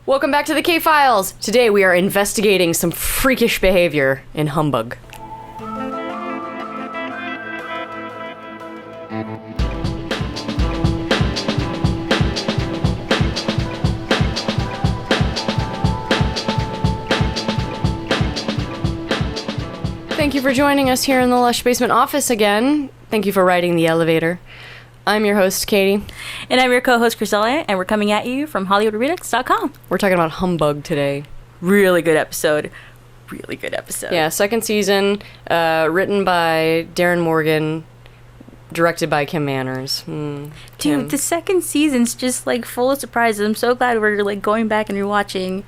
Welcome back to the KFiles. Today we are investigating some freakish behavior in Humbug. Thank you for joining us here in the Lush Basement office again. Thank you for riding the elevator. I'm your host, Katie. And I'm your co-host, Chriselia, and we're coming at you from HollywoodRedux.com. We're talking about Humbug today. Really good episode. Really good episode. Yeah, second season, written by Darin Morgan, directed by Kim Manners. Dude, the second season's just, like, full of surprises. I'm so glad we're, like, going back and rewatching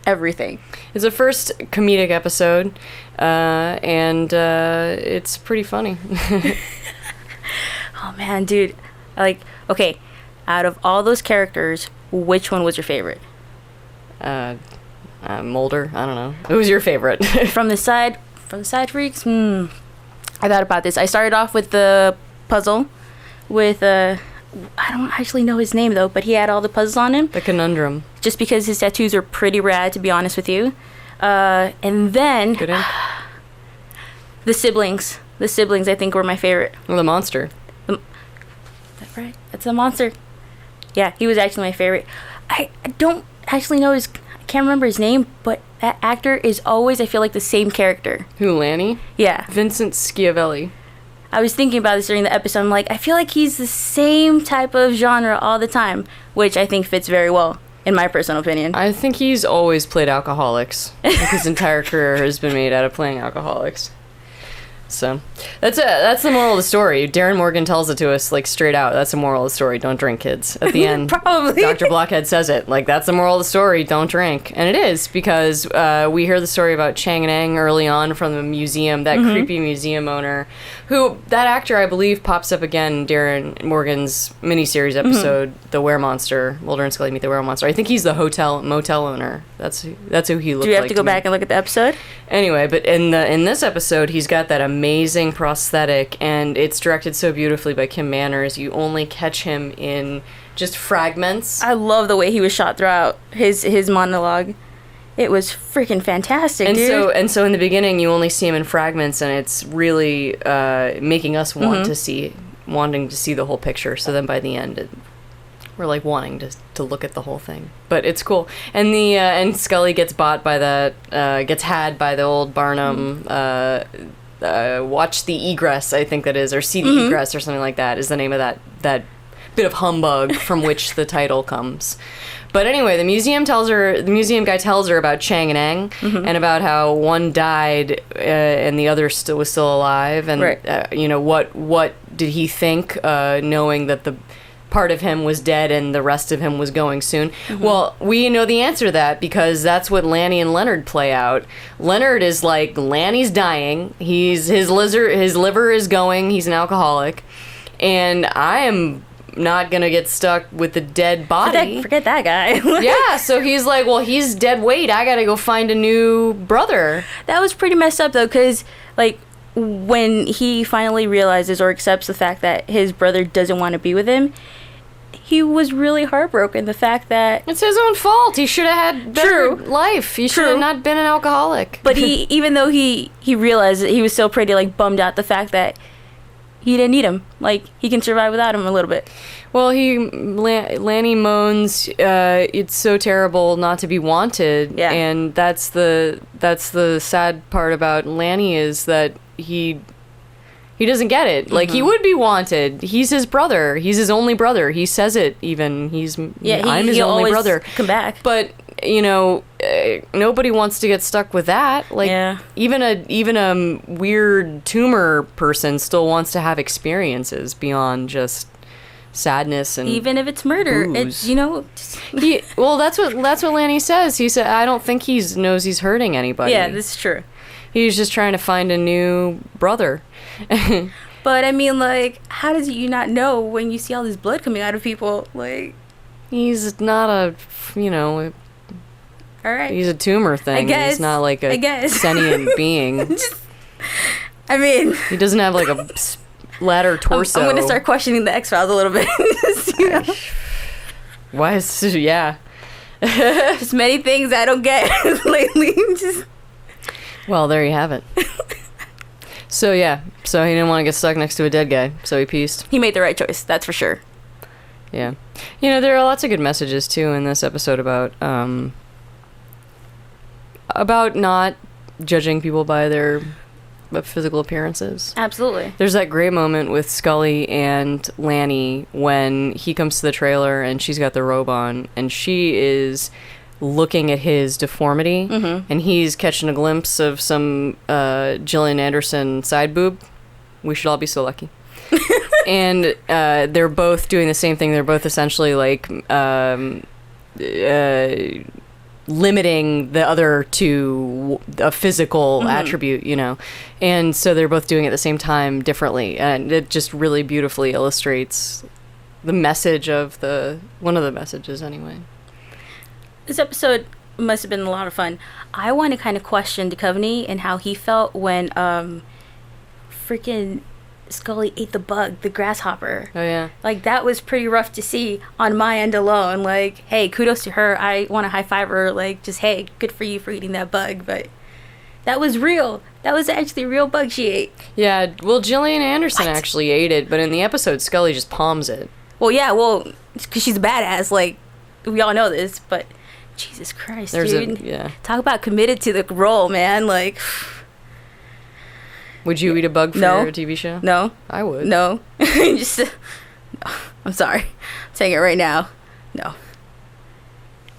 everything. It's the first comedic episode, and it's pretty funny. Oh, man, dude. Okay, out of all those characters, which one was your favorite? Mulder? I don't know. Who was your favorite? From the side freaks? I thought about this. I started off with the puzzle with, I don't actually know his name, though, but he had all the puzzles on him. The conundrum. Just because his tattoos are pretty rad, to be honest with you. And then... Good ink. The siblings. The siblings, I think, were my favorite. Well, the monster. That's right. That's a monster. Yeah, he was actually my favorite. I don't actually know I can't remember his name, but that actor is always, I feel like, the same character. Who, Lanny? Yeah. Vincent Schiavelli. I was thinking about this during the episode. I'm like, I feel like he's the same type of genre all the time, which I think fits very well, in my personal opinion. I think he's always played alcoholics. Like his entire career has been made out of playing alcoholics. So that's the moral of the story. Darin Morgan tells it to us, like, straight out. That's the moral of the story. Don't drink, kids. At the end, Probably. Dr. Blockhead says it. Like, that's the moral of the story. Don't drink. And it is, because we hear the story about Chang and Eng early on from the museum, that creepy museum owner, who, that actor, I believe, pops up again in Darin Morgan's miniseries episode, The Weremonster, Mulder and Scully Meet the Weremonster. I think he's the motel owner. That's who he looked like. Do we have to go back and look at the episode? Anyway, but in this episode, he's got that amazing prosthetic, and it's directed so beautifully by Kim Manners. You only catch him in just fragments. I love the way he was shot throughout his monologue. It was freaking fantastic, dude. So in the beginning, you only see him in fragments, and it's really making us wanting to see the whole picture. So then by the end, we're like wanting to look at the whole thing. But it's cool. And and Scully gets bought by gets had by the old Barnum. Watch the Egress, I think that is, or See the Egress, or something like that is the name of that bit of humbug from which the title comes. But anyway, the museum guy tells her about Chang and Eng, and about how one died and the other was still alive, and right. What did he think, knowing that the part of him was dead and the rest of him was going soon? Well, we know the answer to that, because that's what Lanny and Leonard play out. Leonard is like, Lanny's dying, his liver is going, he's an alcoholic, and I am not gonna get stuck with the dead body. Forget that guy. Yeah, so he's like, well, he's dead weight, I gotta go find a new brother. That was pretty messed up, though, because, like, when he finally realizes or accepts the fact that his brother doesn't want to be with him, he was really heartbroken. The fact that it's his own fault. He should have had better life. He should have not been an alcoholic. But even though he realized it, he was still pretty, like, bummed out the fact that he didn't need him. Like, he can survive without him a little bit. Well, Lanny moans, it's so terrible not to be wanted. Yeah. And that's the sad part about Lanny, is that he doesn't get it. Like, he would be wanted. He's his brother. He's his only brher. He says it even. I'm his only brother. Come back. But, nobody wants to get stuck with that. Like, even a weird tumor person still wants to have experiences beyond just sadness and even if it's murder. booze. It's, well, that's what Lanny says. He said, I don't think he knows he's hurting anybody. Yeah, that's true. He's just trying to find a new brother. But I mean, like, how does you not know when you see all this blood coming out of people? Like, he's not a, all right. He's a tumor thing. I guess. He's not like a sentient being. I mean, he doesn't have like a ladder torso. I'm going to start questioning the XFiles a little bit. Why is, yeah. Just many things I don't get lately. Well, there you have it. So yeah, so he didn't want to get stuck next to a dead guy, so he pieced. He made the right choice, that's for sure. Yeah. You know, there are lots of good messages, too, in this episode about not judging people by their physical appearances. Absolutely. There's that great moment with Scully and Lanny when he comes to the trailer and she's got the robe on, and she is looking at his deformity, and he's catching a glimpse of some Gillian Anderson side boob. We should all be so lucky. And they're both doing the same thing. They're both essentially like limiting the other to a physical attribute, you know. And so they're both doing it at the same time differently, and it just really beautifully illustrates the message of one of the messages anyway. This episode must have been a lot of fun. I want to kind of question Duchovny and how he felt when freaking Scully ate the bug, the grasshopper. Oh, yeah. Like, that was pretty rough to see on my end alone. Like, hey, kudos to her. I want to high-five her. Like, just, hey, good for you for eating that bug. But that was real. That was actually a real bug she ate. Yeah, well, Gillian Anderson actually ate it, but in the episode, Scully just palms it. Well, yeah, well, because she's a badass. Like, we all know this, but Jesus Christ, dude. Yeah. Talk about committed to the role, man. Like... Would you eat a bug for your TV show? No. I would. No. Just, no. I'm sorry. I'm saying it right now. No.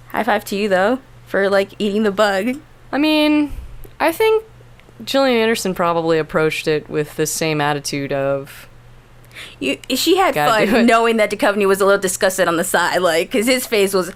High five to you, though, for, like, eating the bug. I mean, I think Gillian Anderson probably approached it with the same attitude of... She had fun knowing that Duchovny was a little disgusted on the side, like, because his face was,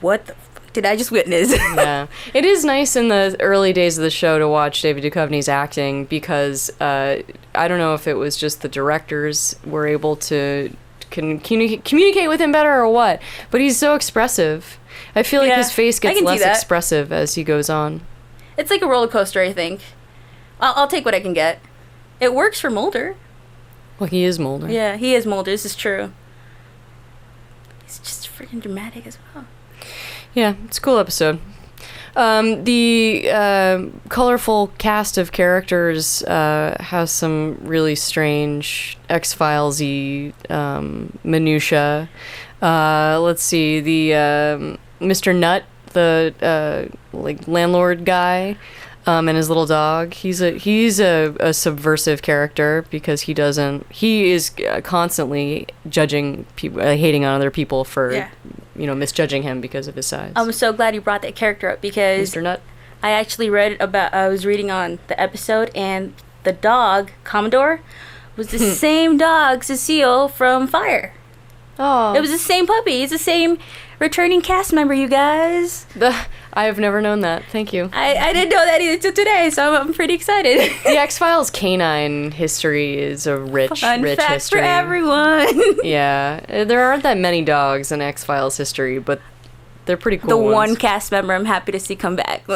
what the fuck did I just witness? Yeah. It is nice in the early days of the show to watch David Duchovny's acting because I don't know if it was just the directors were able to communicate with him better or what, but he's so expressive. I feel like his face gets less expressive as he goes on. It's like a roller coaster, I think. I'll take what I can get. It works for Mulder. Well, he is Mulder. Yeah, he is Mulder. This is true. He's just freaking dramatic as well. Yeah, it's a cool episode. The colorful cast of characters has some really strange X-Files-y minutia. Let's see, the Mr. Nutt, the like landlord guy, and his little dog. He's a subversive character because he is constantly judging people, hating on other people for misjudging him because of his size. I'm so glad you brought that character up because Mr. Nutt. I actually I was reading on the episode, and the dog Commodore was the same dog Cecile from Fire. Oh, it was the same puppy. It's the same returning cast member, you guys. I have never known that. Thank you. I didn't know that either till today, so I'm pretty excited. The X-Files canine history is a rich fact history. for everyone. Yeah. There aren't that many dogs in X-Files history, but they're pretty cool The ones. one cast member I'm happy to see come back.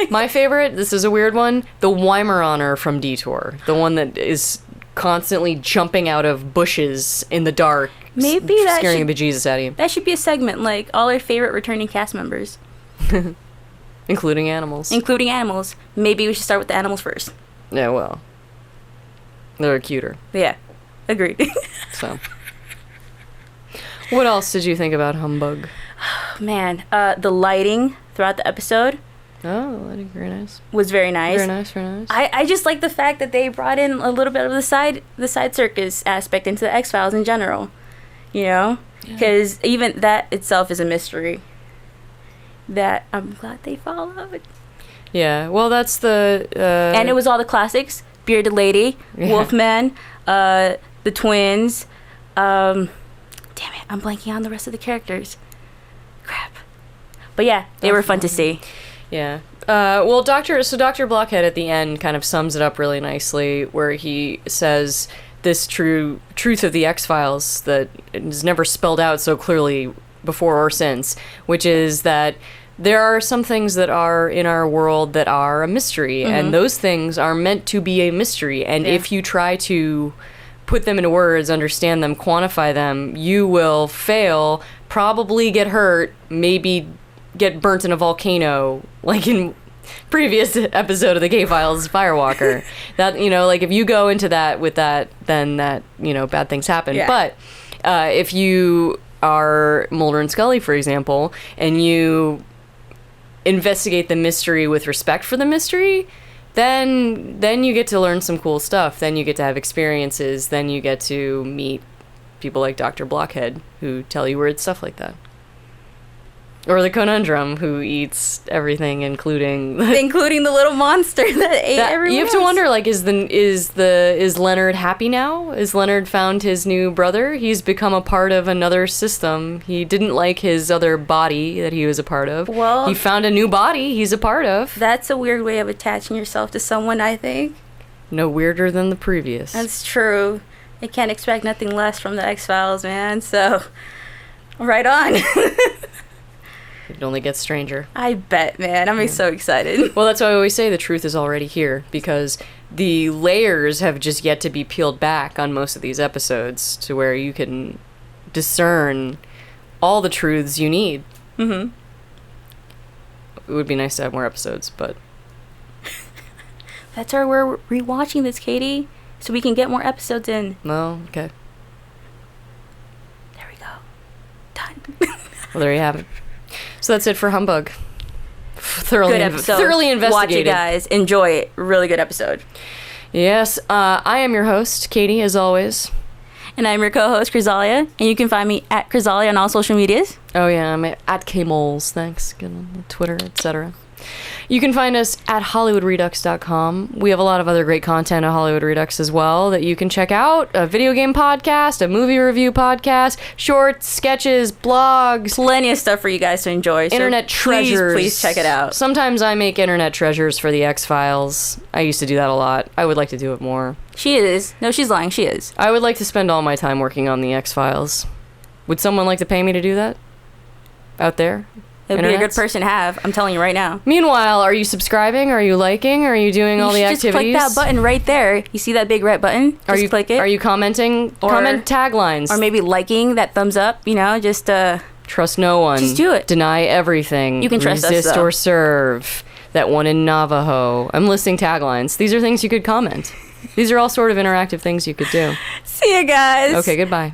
My favorite, this is a weird one, the Weimaraner from Detour. The one that is constantly jumping out of bushes in the dark, maybe scaring the bejesus out of you. That should be a segment, like all our favorite returning cast members. Including animals. Maybe we should start with the animals first. Yeah, well. They're cuter. Yeah, agreed. So. What else did you think about Humbug? Man, the lighting throughout the episode. Oh, the lighting, very nice. Was very nice. Very nice, very nice. I just like the fact that they brought in a little bit of the side circus aspect into the X-Files in general. You know? Because even that itself is a mystery that I'm glad they followed. Yeah, well, that's the... and it was all the classics. Bearded Lady, Wolfman, the twins. Damn it, I'm blanking on the rest of the characters. Crap. But yeah, they were fun to see. Yeah. Well, Dr. Blockhead at the end kind of sums it up really nicely, where he says this truth of the X-Files that is never spelled out so clearly before or since, which is that there are some things that are in our world that are a mystery, and those things are meant to be a mystery, and if you try to put them into words, understand them, quantify them, you will fail, probably get hurt, maybe get burnt in a volcano, like in previous episode of the KFiles Firewalker. That, you know, like if you go into that with that, then that, you know, bad things happen. Yeah. But if you are Mulder and Scully, for example, and you investigate the mystery with respect for the mystery, then you get to learn some cool stuff. Then you get to have experiences. Then you get to meet people like Dr. Blockhead, who tell you weird stuff like that. Or the conundrum, who eats everything, including the little monster that ate everyone. You have to wonder, like, is Leonard happy now? Is Leonard found his new brother? He's become a part of another system. He didn't like his other body that he was a part of. Well, he found a new body he's a part of. That's a weird way of attaching yourself to someone, I think. No weirder than the previous. That's true. I can't expect nothing less from the X-Files, man. So, right on. It only gets stranger. I bet, man. I'm so excited. Well, that's why I always say the truth is already here, because the layers have just yet to be peeled back on most of these episodes to where you can discern all the truths you need. Mm-hmm. It would be nice to have more episodes, but... That's why we're rewatching this, Katie, so we can get more episodes in. Well, okay. There we go. Done. Well, there you have it. So that's it for Humbug. Good episode. Thoroughly investigated. Watch it, guys. Enjoy it. Really good episode. Yes. I am your host, Katie, as always. And I'm your co-host, Chrysalia. And you can find me at Chrysalia on all social medias. Oh, yeah. I'm at KMoles. Thanks. Get on Twitter, etc. You can find us at HollywoodRedux.com. We have a lot of other great content at Hollywood Redux as well that you can check out. A video game podcast, a movie review podcast, shorts, sketches, blogs. Plenty of stuff for you guys to enjoy. Internet treasures. Please check it out. Sometimes I make internet treasures for the X-Files. I used to do that a lot. I would like to do it more. She is. No, she's lying. She is. I would like to spend all my time working on the X-Files. Would someone like to pay me to do that? Out there? It would be a good person to have. I'm telling you right now. Meanwhile, are you subscribing? Are you liking? Are you doing all the activities? Just click that button right there. You see that big red button? Just click it. Are you commenting? Comment taglines. Or maybe liking that thumbs up, you know, just trust no one. Just do it. Deny everything. You can trust us, Resist though. or serve. That one in Navajo. I'm listing taglines. These are things you could comment. These are all sort of interactive things you could do. See you guys. Okay, goodbye.